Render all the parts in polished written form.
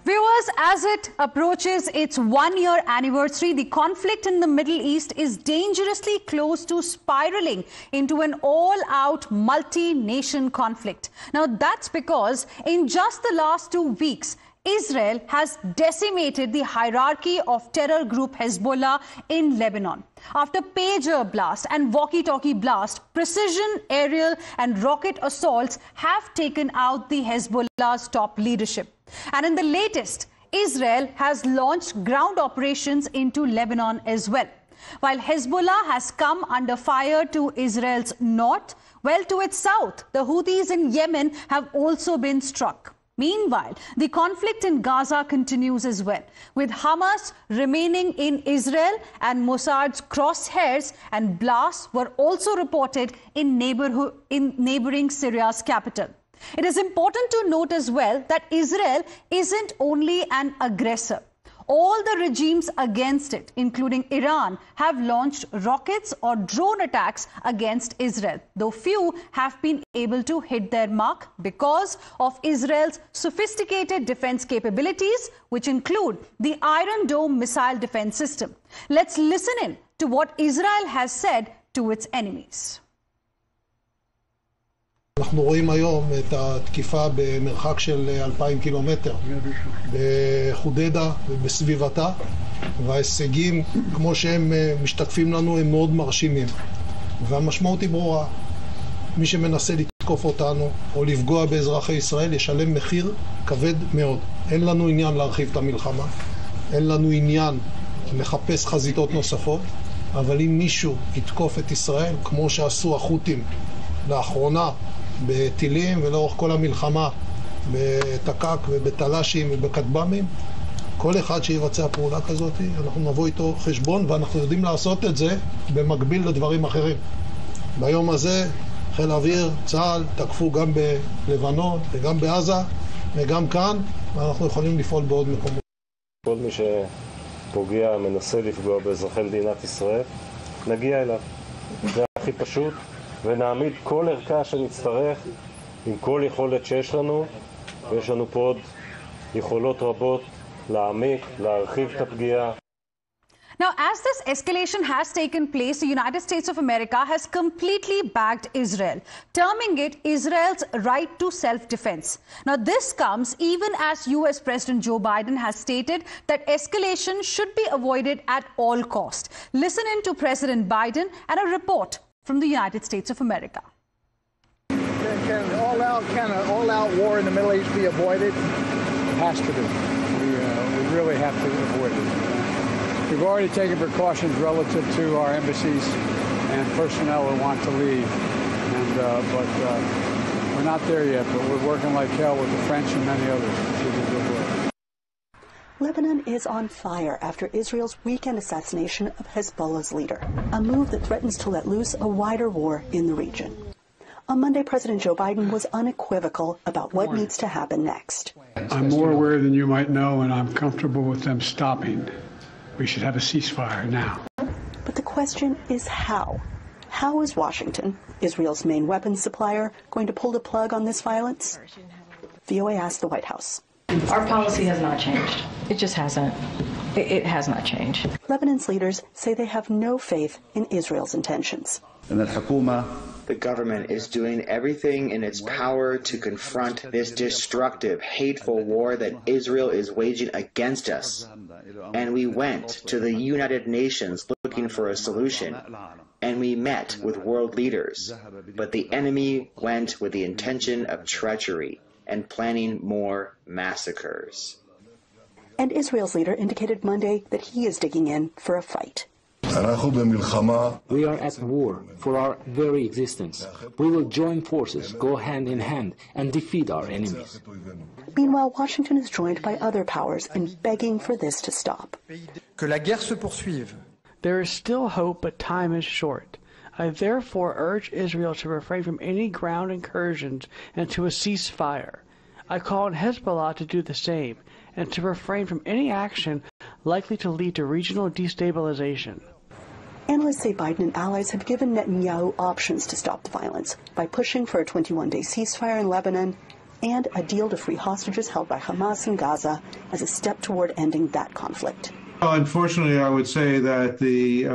Viewers, as it approaches its one-year anniversary, the conflict in the Middle East is dangerously close to spiraling into an all-out multi-nation conflict. Now, that's because in just the last 2 weeks, Israel has decimated the hierarchy of terror group Hezbollah in Lebanon. After pager blast and walkie-talkie blast, precision aerial and rocket assaults have taken out the Hezbollah's top leadership. And in the latest, Israel has launched ground operations into Lebanon as well. While Hezbollah has come under fire to Israel's north, well, to its south, the Houthis in Yemen have also been struck. Meanwhile, the conflict in Gaza continues as well, with Hamas remaining in Israel and Mossad's crosshairs, and blasts were also reported in neighboring Syria's capital. It is important to note as well that Israel isn't only an aggressor. All the regimes against it, including Iran, have launched rockets or drone attacks against Israel, though few have been able to hit their mark because of Israel's sophisticated defense capabilities, which include the Iron Dome missile defense system. Let's listen in to what Israel has said to its enemies. אנחנו רואים היום את התקיפה במרחק של 2,000 קילומטר בחודדה ובסביבתה, וההישגים כמו שהם משתקפים לנו הם מאוד מרשימים, והמשמעות היא ברורה. מי שמנסה לתקוף אותנו או לפגוע באזרחי ישראל ישלם מחיר כבד מאוד. אין לנו עניין להרחיב את המלחמה, אין לנו עניין לחפש חזיתות נוספות, אבל אם מישהו יתקוף את ישראל כמו שעשו החות'ים לאחרונה בטילים ולאורך כל המלחמה בתקק ובתלשים ובכטב"מים, כל אחד שיבצע פעולה כזאת אנחנו נבוא איתו חשבון, ואנחנו יודעים לעשות את זה במקביל לדברים אחרים. ביום הזה חיל האוויר, צה"ל, תקפו גם בלבנון וגם בעזה וגם כאן, ואנחנו יכולים לפעול בעוד מקומות. כל מי שפוגע, מנסה לפגוע באזרחי מדינת ישראל, נגיע אליו. זה הכי פשוט. ונעמיד כל ערכה שנצטרך עם כל יכולת שיש לנו, ויש לנו פה עוד יכולות רבות להעמיק, להרחיב את הפגיעה. Now, as this escalation has taken place, the United States of America has completely backed Israel, terming it Israel's right to self-defense. Now, this comes even as U.S. President Joe Biden has stated that escalation should be avoided at all costs. Listen in to President Biden and a report from the United States of America. Can an all-out war in the Middle East be avoided? It has to be. We really have to avoid it. We've already taken precautions relative to our embassies and personnel who want to leave, but we're not there yet. But we're working like hell with the French and many others to do good work. Lebanon is on fire after Israel's weekend assassination of Hezbollah's leader, a move that threatens to let loose a wider war in the region. On Monday, President Joe Biden was unequivocal about what needs to happen next. I'm more aware than you might know, and I'm comfortable with them stopping. We should have a ceasefire now. But the question is how? How is Washington, Israel's main weapons supplier, going to pull the plug on this violence? VOA asked the White House. Our policy has not changed. It just hasn't. It has not changed. Lebanon's leaders say they have no faith in Israel's intentions. The government is doing everything in its power to confront this destructive, hateful war that Israel is waging against us. And we went to the United Nations looking for a solution, and we met with world leaders. But the enemy went with the intention of treachery and planning more massacres. And Israel's leader indicated Monday that he is digging in for a fight. We are at war for our very existence. We will join forces, go hand in hand, and defeat our enemies. Meanwhile, Washington is joined by other powers in begging for this to stop. There is still hope, but time is short. I therefore urge Israel to refrain from any ground incursions and to a ceasefire. I call on Hezbollah to do the same and to refrain from any action likely to lead to regional destabilization. Analysts say Biden and allies have given Netanyahu options to stop the violence by pushing for a 21-day ceasefire in Lebanon and a deal to free hostages held by Hamas in Gaza as a step toward ending that conflict. Well, unfortunately, I would say that the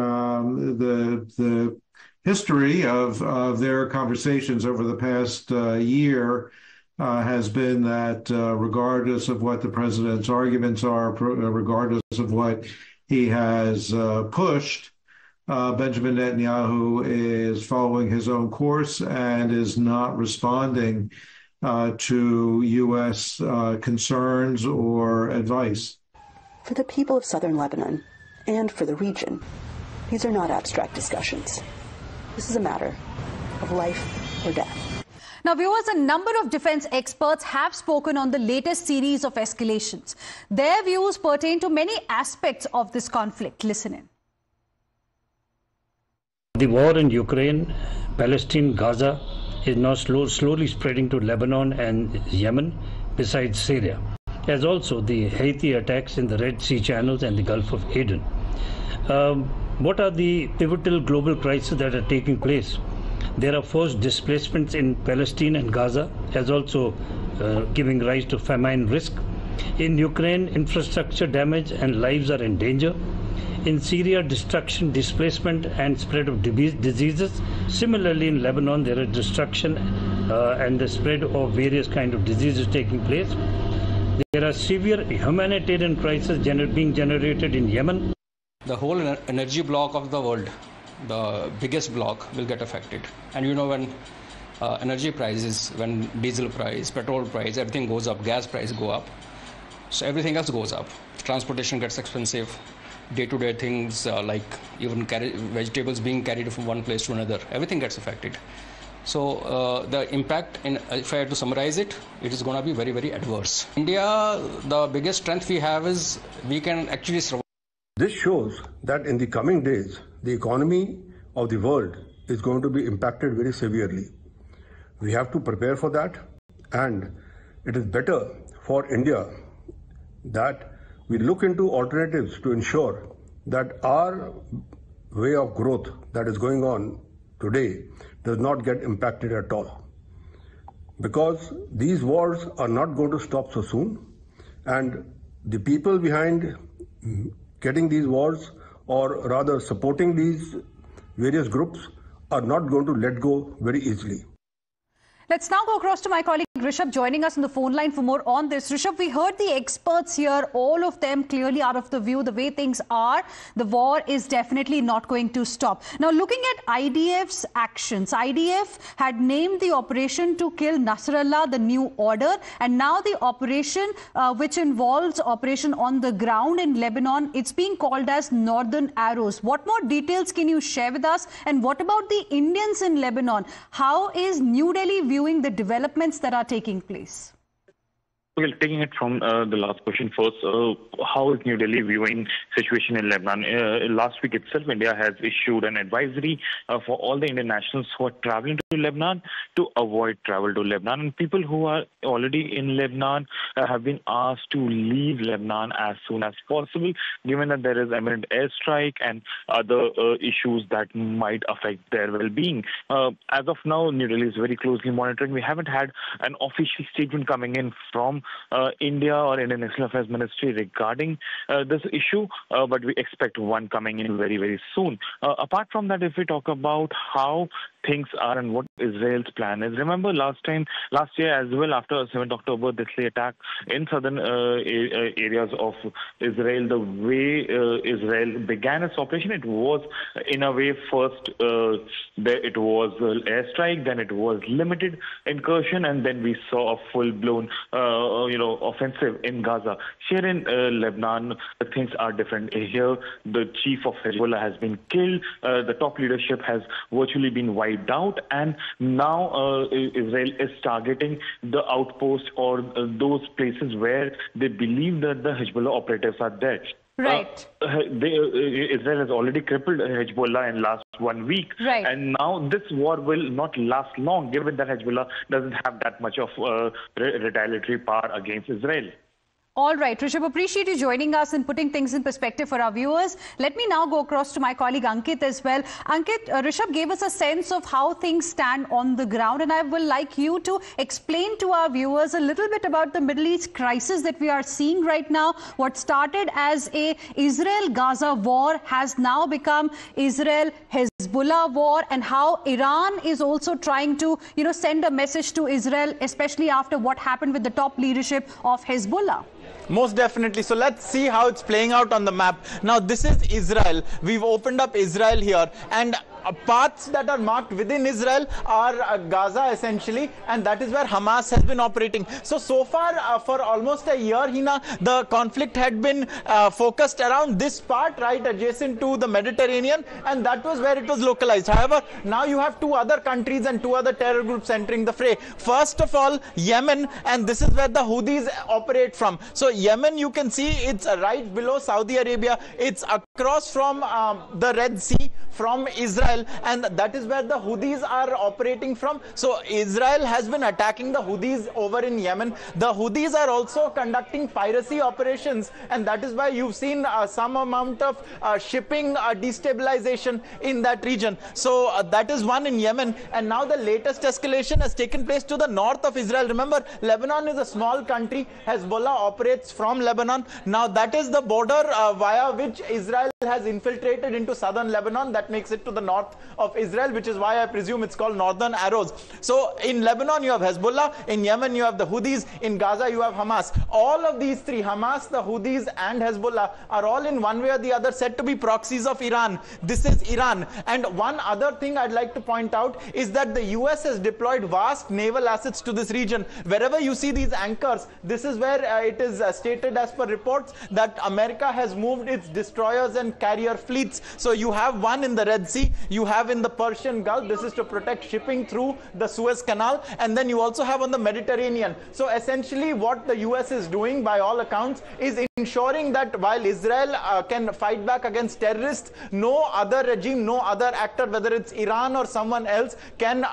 history of their conversations over the past year has been that regardless of what the president's arguments are, regardless of what he has pushed, Benjamin Netanyahu is following his own course and is not responding to U.S. concerns or advice. For the people of southern Lebanon and for the region, these are not abstract discussions. This is a matter of life or death. Now, viewers, a number of defense experts have spoken on the latest series of escalations. Their views pertain to many aspects of this conflict. Listen in. The war in Ukraine, Palestine, Gaza is now slowly spreading to Lebanon and Yemen, besides Syria, as also the Houthi attacks in the Red Sea channels and the Gulf of Aden. What are the pivotal global crises that are taking place? There are forced displacements in Palestine and Gaza, as also giving rise to famine risk. In Ukraine, infrastructure damage and lives are in danger. In Syria, destruction, displacement and spread of diseases. Similarly, in Lebanon, there is destruction and the spread of various kinds of diseases taking place. There are severe humanitarian crises being generated in Yemen. The whole energy block of the world, the biggest block, will get affected. And you know, when energy prices, when diesel price, petrol price, everything goes up, gas price go up, so everything else goes up. Transportation gets expensive. Day-to-day things like even vegetables being carried from one place to another, everything gets affected. So the impact, if I had to summarize it, it is going to be very, very adverse. India, the biggest strength we have is we can actually survive. This shows that in the coming days, the economy of the world is going to be impacted very severely. We have to prepare for that, and it is better for India that we look into alternatives to ensure that our way of growth that is going on today does not get impacted at all. Because these wars are not going to stop so soon, and the people behind getting these wars, or rather supporting these various groups, are not going to let go very easily. Let's now go across to my colleague Rishabh joining us on the phone line for more on this. Rishabh, we heard the experts here, all of them clearly out of the view, the way things are, the war is definitely not going to stop. Now, looking at IDF's actions, IDF had named the operation to kill Nasrallah, the new order, and now the operation which involves operation on the ground in Lebanon, it's being called as Northern Arrows. What more details can you share with us? And what about the Indians in Lebanon? How is New Delhi viewing the developments that are taking place? Well, taking it from the last question first, how is New Delhi viewing situation in Lebanon? Last week itself, India has issued an advisory for all the Indian nationals who are traveling to Lebanon to avoid travel to Lebanon. And people who are already in Lebanon have been asked to leave Lebanon as soon as possible, given that there is imminent airstrike and other issues that might affect their well-being. As of now, New Delhi is very closely monitoring. We haven't had an official statement coming in from India or Indian External Affairs Ministry regarding this issue, but we expect one coming in very, very soon. Apart from that, if we talk about how things are and what Israel's plan is, remember last year as well, after 7th October, this attack in southern areas of Israel, the way Israel began its operation, it was in a way first it was airstrike, then it was limited incursion, and then we saw a full-blown offensive in Gaza. Here in Lebanon, things are different. Here, the chief of Hezbollah has been killed. The top leadership has virtually been wiped out, and now Israel is targeting the outpost or those places where they believe that the Hezbollah operatives are there. Right. Israel has already crippled Hezbollah in last 1 week. Right. And now this war will not last long, given that Hezbollah doesn't have that much of retaliatory power against Israel. All right, Rishabh, appreciate you joining us and putting things in perspective for our viewers. Let me now go across to my colleague Ankit as well. Ankit, Rishabh gave us a sense of how things stand on the ground, and I will like you to explain to our viewers a little bit about the Middle East crisis that we are seeing right now. What started as a Israel-Gaza war has now become Israel-Hezbollah war, and how Iran is also trying to, send a message to Israel, especially after what happened with the top leadership of Hezbollah. Most definitely. So let's see how it's playing out on the map. Now, this is Israel. We've opened up Israel here, and paths that are marked within Israel are Gaza essentially, and that is where Hamas has been operating. So far for almost a year, Hina, the conflict had been focused around this part right adjacent to the Mediterranean, and that was where it was localized. However, now you have two other countries and two other terror groups entering the fray. First of all, Yemen, and this is where the Houthis operate from. So Yemen, you can see it's right below Saudi Arabia. It's across from the Red Sea from Israel, and that is where the Houthis are operating from. So Israel has been attacking the Houthis over in Yemen. The Houthis are also conducting piracy operations, and that is why you've seen some amount of shipping destabilization in that region. So that is one in Yemen, and now the latest escalation has taken place to the north of Israel. Remember, Lebanon is a small country. Hezbollah operates from Lebanon. Now that is the border via which Israel has infiltrated into southern Lebanon. That makes it to the north of Israel, which is why I presume it's called Northern Arrows. So in Lebanon you have Hezbollah, in Yemen you have the Houthis, in Gaza you have Hamas. All of these three, Hamas, the Houthis and Hezbollah, are all in one way or the other said to be proxies of Iran. This is Iran. And one other thing I'd like to point out is that the US has deployed vast naval assets to this region. Wherever you see these anchors, this is where it is stated as per reports that America has moved its destroyers and carrier fleets. So you have one in the Red Sea, you have in the Persian Gulf. This is to protect shipping through the Suez Canal, and then you also have on the Mediterranean. So essentially what the US is doing by all accounts is ensuring that while Israel can fight back against terrorists, no other regime, no other actor, whether it's Iran or someone else, can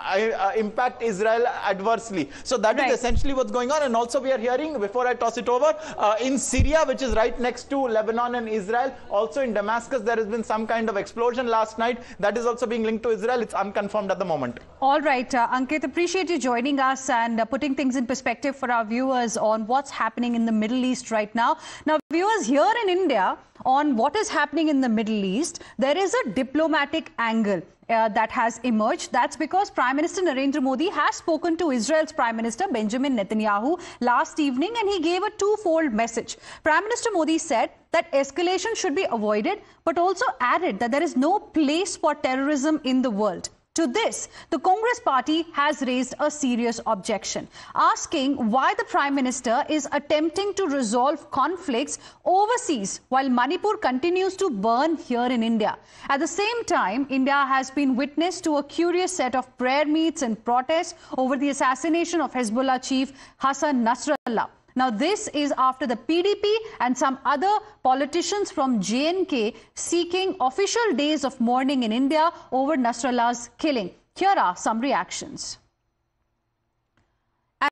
impact Israel adversely. So that is essentially what's going on. And also we are hearing, before I toss it over, in Syria, which is right next to Lebanon and Israel, also in Damascus, there has been some kind of explosion last night. That is also being linked to Israel. It's unconfirmed at the moment. All right, Ankit, appreciate you joining us and putting things in perspective for our viewers on what's happening in the Middle East right now. Now, viewers, here in India, on what is happening in the Middle East, there is a diplomatic angle that has emerged. That's because Prime Minister Narendra Modi has spoken to Israel's Prime Minister Benjamin Netanyahu last evening, and he gave a twofold message. Prime Minister Modi said that escalation should be avoided, but also added that there is no place for terrorism in the world. To this, the Congress party has raised a serious objection, asking why the Prime Minister is attempting to resolve conflicts overseas while Manipur continues to burn here in India. At the same time, India has been witness to a curious set of prayer meets and protests over the assassination of Hezbollah chief Hassan Nasrallah. Now, this is after the PDP and some other politicians from J&K seeking official days of mourning in India over Nasrallah's killing. Here are some reactions.